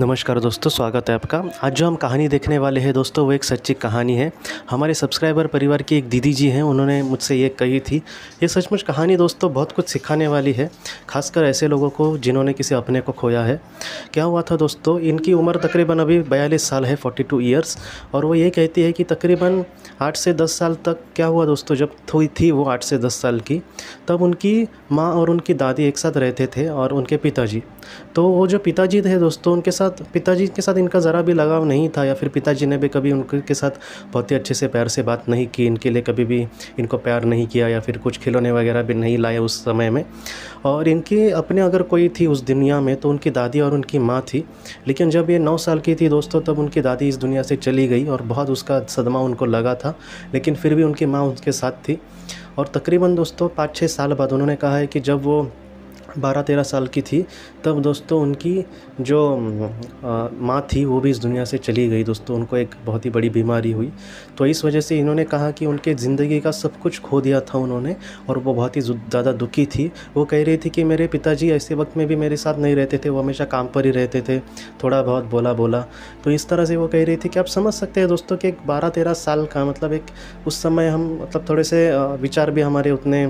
नमस्कार दोस्तों, स्वागत है आपका। आज जो हम कहानी देखने वाले हैं दोस्तों, वो एक सच्ची कहानी है। हमारे सब्सक्राइबर परिवार की एक दीदी जी हैं, उन्होंने मुझसे ये कही थी। ये सचमुच कहानी दोस्तों बहुत कुछ सिखाने वाली है, खासकर ऐसे लोगों को जिन्होंने किसी अपने को खोया है। क्या हुआ था दोस्तों, इनकी उम्र तकरीबन अभी 42 साल है, 42 ईयर्स। और वो ये कहती है कि तकरीबन 8 से 10 साल तक क्या हुआ दोस्तों, जब हुई थी वो 8 से 10 साल की, तब उनकी माँ और उनकी दादी एक साथ रहते थे और उनके पिताजी। तो वो जो पिताजी थे दोस्तों, पिताजी के साथ इनका ज़रा भी लगाव नहीं था, या फिर पिताजी ने भी कभी उनके साथ बहुत ही अच्छे से प्यार से बात नहीं की, इनके लिए कभी भी इनको प्यार नहीं किया, या फिर कुछ खिलौने वगैरह भी नहीं लाए उस समय में। और इनकी अपने अगर कोई थी उस दुनिया में तो उनकी दादी और उनकी माँ थी। लेकिन जब ये 9 साल की थी दोस्तों, तब उनकी दादी इस दुनिया से चली गई और बहुत उसका सदमा उनको लगा था। लेकिन फिर भी उनकी माँ उनके साथ थी। और तकरीबन दोस्तों 5-6 साल बाद उन्होंने कहा है कि जब वो 12-13 साल की थी, तब दोस्तों उनकी जो माँ थी वो भी इस दुनिया से चली गई दोस्तों। उनको एक बहुत ही बड़ी बीमारी हुई। तो इस वजह से इन्होंने कहा कि उनके ज़िंदगी का सब कुछ खो दिया था उन्होंने, और वो बहुत ही ज़्यादा दुखी थी। वो कह रही थी कि मेरे पिताजी ऐसे वक्त में भी मेरे साथ नहीं रहते थे, वो हमेशा काम पर ही रहते थे, थोड़ा बहुत बोला। तो इस तरह से वो कह रही थी कि आप समझ सकते हैं दोस्तों कि एक 12-13 साल का मतलब एक उस समय हम मतलब थोड़े से विचार भी हमारे उतने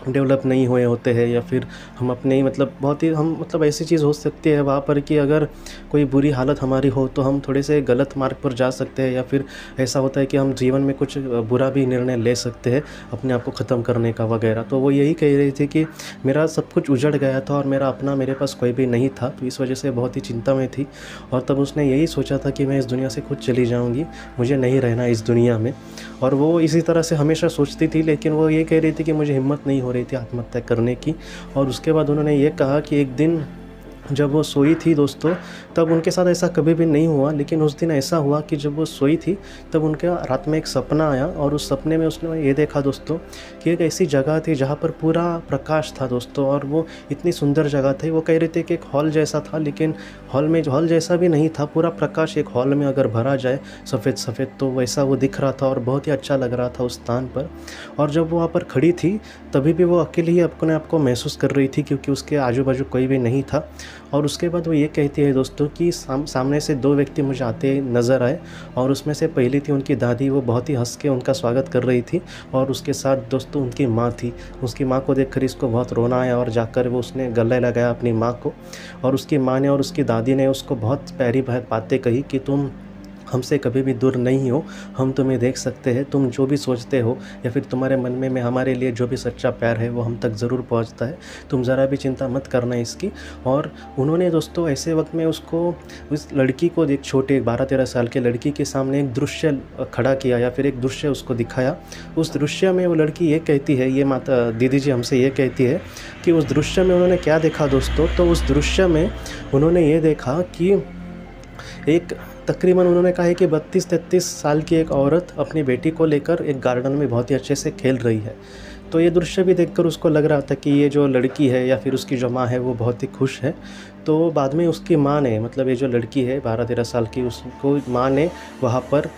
डेवलप नहीं हुए होते हैं, या फिर हम अपने ही मतलब बहुत ही हम मतलब ऐसी चीज़ हो सकती है वहाँ पर कि अगर कोई बुरी हालत हमारी हो तो हम थोड़े से गलत मार्ग पर जा सकते हैं, या फिर ऐसा होता है कि हम जीवन में कुछ बुरा भी निर्णय ले सकते हैं अपने आप को ख़त्म करने का वगैरह। तो वो यही कह रही थी कि मेरा सब कुछ उजड़ गया था और मेरे पास कोई भी नहीं था, तो इस वजह से बहुत ही चिंता में थी। और तब उसने यही सोचा था कि मैं इस दुनिया से खुद चली जाऊँगी, मुझे नहीं रहना इस दुनिया में। और वो इसी तरह से हमेशा सोचती थी, लेकिन वो ये कह रही थी कि मुझे हिम्मत नहीं हो रही थी आत्महत्या करने की। और उसके बाद उन्होंने ये कहा कि एक दिन जब वो सोई थी दोस्तों, तब उनके साथ ऐसा कभी भी नहीं हुआ, लेकिन उस दिन ऐसा हुआ कि जब वो सोई थी तब उनके रात में एक सपना आया, और उस सपने में उसने ये देखा दोस्तों कि एक ऐसी जगह थी जहाँ पर पूरा प्रकाश था दोस्तों, और वो इतनी सुंदर जगह थी। वो कह रहे थे कि एक हॉल जैसा था, लेकिन हॉल जैसा भी नहीं था, पूरा प्रकाश एक हॉल में अगर भरा जाए सफ़ेद तो वैसा वो दिख रहा था, और बहुत ही अच्छा लग रहा था उस स्थान पर। और जब वो वहाँ पर खड़ी थी तभी भी वो अकेली ही अपने आप को महसूस कर रही थी, क्योंकि उसके आजू बाजू कोई भी नहीं था। और उसके बाद वो ये कहती है दोस्तों कि सामने से 2 व्यक्ति मुझे आते नज़र आए, और उसमें से पहली थी उनकी दादी। वो बहुत ही हंस के उनका स्वागत कर रही थी, और उसके साथ दोस्तों उनकी माँ थी। उसकी माँ को देखकर इसको बहुत रोना आया, और जाकर वो उसने गले लगाया अपनी माँ को। और उसकी माँ ने और उसकी दादी ने उसको बहुत प्यारी बातें कही कि तुम हमसे कभी भी दूर नहीं हो, हम तुम्हें देख सकते हैं, तुम जो भी सोचते हो या फिर तुम्हारे मन में हमारे लिए जो भी सच्चा प्यार है वो हम तक ज़रूर पहुंचता है, तुम ज़रा भी चिंता मत करना इसकी। और उन्होंने दोस्तों ऐसे वक्त में उसको, उस लड़की को, एक छोटे 12-13 साल के लड़की के सामने एक दृश्य खड़ा किया, या फिर एक दृश्य उसको दिखाया। उस दृश्य में वो लड़की ये कहती है, ये माता दीदी जी हमसे ये कहती है कि उस दृश्य में उन्होंने क्या देखा दोस्तों। तो उस दृश्य में उन्होंने ये देखा कि एक तकरीबन उन्होंने कहा है कि 32-33 साल की एक औरत अपनी बेटी को लेकर एक गार्डन में बहुत ही अच्छे से खेल रही है। तो ये दृश्य भी देखकर उसको लग रहा था कि ये जो लड़की है या फिर उसकी जो माँ है वो बहुत ही खुश है। तो बाद में उसकी माँ ने, मतलब ये जो लड़की है 12-13 साल की, उसको माँ ने वहाँ पर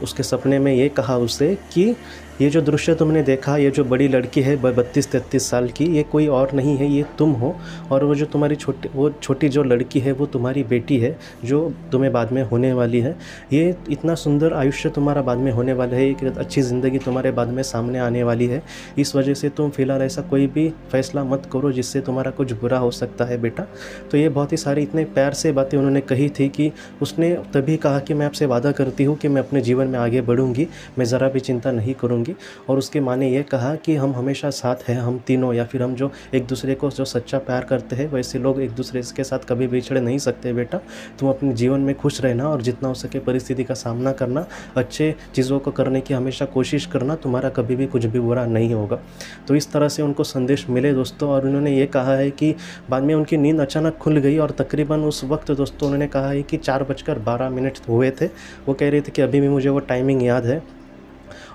उसके सपने में ये कहा उसे कि ये जो दृश्य तुमने देखा, ये जो बड़ी लड़की है 32-33 साल की, ये कोई और नहीं है, ये तुम हो। और वो जो तुम्हारी छोटी जो लड़की है वो तुम्हारी बेटी है, जो तुम्हें बाद में होने वाली है। ये इतना सुंदर आयुष्य तुम्हारा बाद में होने वाला है, एक अच्छी ज़िंदगी तुम्हारे बाद में सामने आने वाली है। इस वजह से तुम फिलहाल ऐसा कोई भी फैसला मत करो जिससे तुम्हारा कुछ बुरा हो सकता है बेटा। तो ये बहुत ही सारी इतने प्यार से बातें उन्होंने कही थी कि उसने तभी कहा कि मैं आपसे वादा करती हूँ कि मैं अपने जीवन में आगे बढ़ूँगी, मैं ज़रा भी चिंता नहीं करूँगी। और उसके माँ ने ये कहा कि हम हमेशा साथ हैं, हम तीनों, या फिर हम जो एक दूसरे को जो सच्चा प्यार करते हैं वैसे लोग एक दूसरे के साथ कभी बिछड़ नहीं सकते बेटा। तुम अपने जीवन में खुश रहना, और जितना हो सके परिस्थिति का सामना करना, अच्छे चीज़ों को करने की हमेशा कोशिश करना, तुम्हारा कभी भी कुछ भी बुरा नहीं होगा। तो इस तरह से उनको संदेश मिले दोस्तों। और उन्होंने ये कहा है कि बाद में उनकी नींद अचानक खुल गई, और तकरीबन उस वक्त दोस्तों उन्होंने कहा है कि 4:12 हुए थे। वो कह रहे थे कि अभी भी मुझे वो टाइमिंग याद है।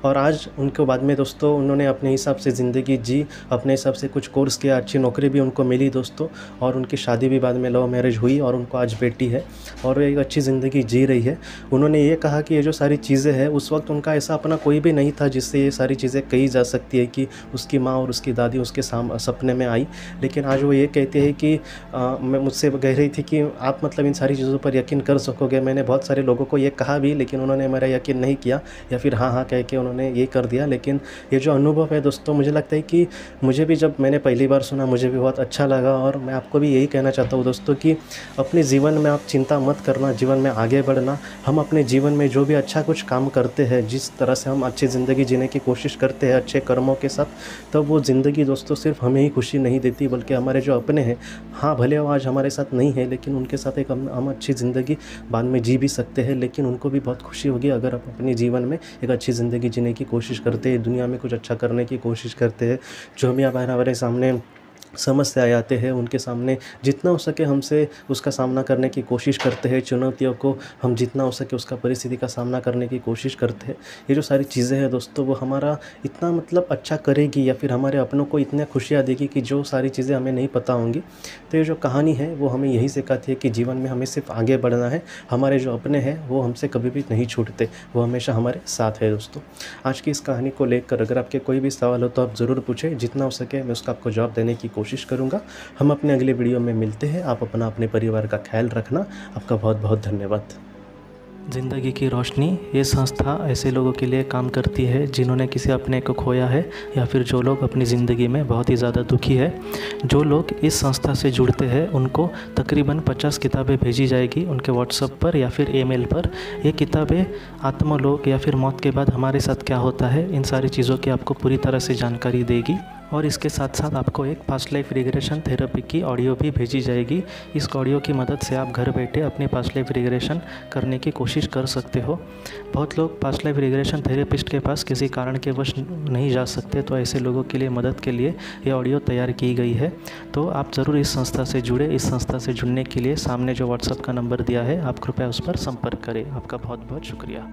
और आज उनको बाद में दोस्तों उन्होंने अपने हिसाब से ज़िंदगी जी, अपने हिसाब से कुछ कोर्स किया, अच्छी नौकरी भी उनको मिली दोस्तों, और उनकी शादी भी बाद में लव मैरिज हुई और उनको आज बेटी है और वो एक अच्छी ज़िंदगी जी रही है। उन्होंने ये कहा कि ये जो सारी चीज़ें हैं, उस वक्त उनका ऐसा अपना कोई भी नहीं था जिससे ये सारी चीज़ें कही जा सकती है कि उसकी माँ और उसकी दादी उसके सपने में आई। लेकिन आज वो ये कहते हैं कि मैं मुझसे कह रही थी कि आप मतलब इन सारी चीज़ों पर यकीन कर सकोगे। मैंने बहुत सारे लोगों को ये कहा भी, लेकिन उन्होंने मेरा यकीन नहीं किया या फिर हाँ कह के उन्होंने ये कर दिया। लेकिन ये जो अनुभव है दोस्तों, मुझे लगता है कि मुझे भी जब मैंने पहली बार सुना मुझे भी बहुत अच्छा लगा। और मैं आपको भी यही कहना चाहता हूँ दोस्तों कि अपने जीवन में आप चिंता मत करना, जीवन में आगे बढ़ना। हम अपने जीवन में जो भी अच्छा कुछ काम करते हैं, जिस तरह से हम अच्छी ज़िंदगी जीने की कोशिश करते हैं अच्छे कर्मों के साथ, तब वो ज़िंदगी दोस्तों सिर्फ हमें ही खुशी नहीं देती, बल्कि हमारे जो अपने हैं, हाँ भले वो आज हमारे साथ नहीं है, लेकिन उनके साथ एक हम अच्छी ज़िंदगी बाद में जी भी सकते हैं। लेकिन उनको भी बहुत खुशी होगी अगर आप अपने जीवन में एक अच्छी ज़िंदगी जीने की कोशिश करते हैं, दुनिया में कुछ अच्छा करने की कोशिश करते हैं। जो भी हमारे सामने समस्याएँ आते हैं, उनके सामने जितना हो सके हमसे उसका सामना करने की कोशिश करते हैं। चुनौतियों को हम जितना हो सके उसका परिस्थिति का सामना करने की कोशिश करते हैं। ये जो सारी चीज़ें हैं दोस्तों, वो हमारा इतना मतलब अच्छा करेगी या फिर हमारे अपनों को इतनी खुशियाँ देगी कि जो सारी चीज़ें हमें नहीं पता होंगी। तो ये जो कहानी है वो हमें यही सिखाती है कि जीवन में हमें सिर्फ आगे बढ़ना है। हमारे जो अपने हैं वो हमसे कभी भी नहीं छूटते, वो हमेशा हमारे साथ है दोस्तों। आज की इस कहानी को लेकर अगर आपके कोई भी सवाल हो तो आप ज़रूर पूछें, जितना हो सके मैं उसका आपको जवाब देने की कोशिश करूँगा। हम अपने अगले वीडियो में मिलते हैं। आप अपना अपने परिवार का ख्याल रखना। आपका बहुत बहुत धन्यवाद। ज़िंदगी की रोशनी ये संस्था ऐसे लोगों के लिए काम करती है जिन्होंने किसी अपने को खोया है या फिर जो लोग अपनी ज़िंदगी में बहुत ही ज़्यादा दुखी है। जो लोग इस संस्था से जुड़ते हैं उनको तकरीबन 50 किताबें भेजी जाएगी उनके व्हाट्सएप पर या फिर ईमेल पर। ये किताबें आत्मलोक या फिर मौत के बाद हमारे साथ क्या होता है, इन सारी चीज़ों की आपको पूरी तरह से जानकारी देगी। और इसके साथ साथ आपको एक पास्ट लाइफ रिग्रेशन थेरेपी की ऑडियो भी भेजी जाएगी। इस ऑडियो की मदद से आप घर बैठे अपनी पास्ट लाइफ रिग्रेशन करने की कोशिश कर सकते हो। बहुत लोग पास्ट लाइफ रिग्रेशन थेरेपिस्ट के पास किसी कारण के वश नहीं जा सकते, तो ऐसे लोगों के लिए मदद के लिए ये ऑडियो तैयार की गई है। तो आप ज़रूर इस संस्था से जुड़े। इस संस्था से जुड़ने के लिए सामने जो व्हाट्सएप का नंबर दिया है, आप कृपया उस पर संपर्क करें। आपका बहुत बहुत शुक्रिया।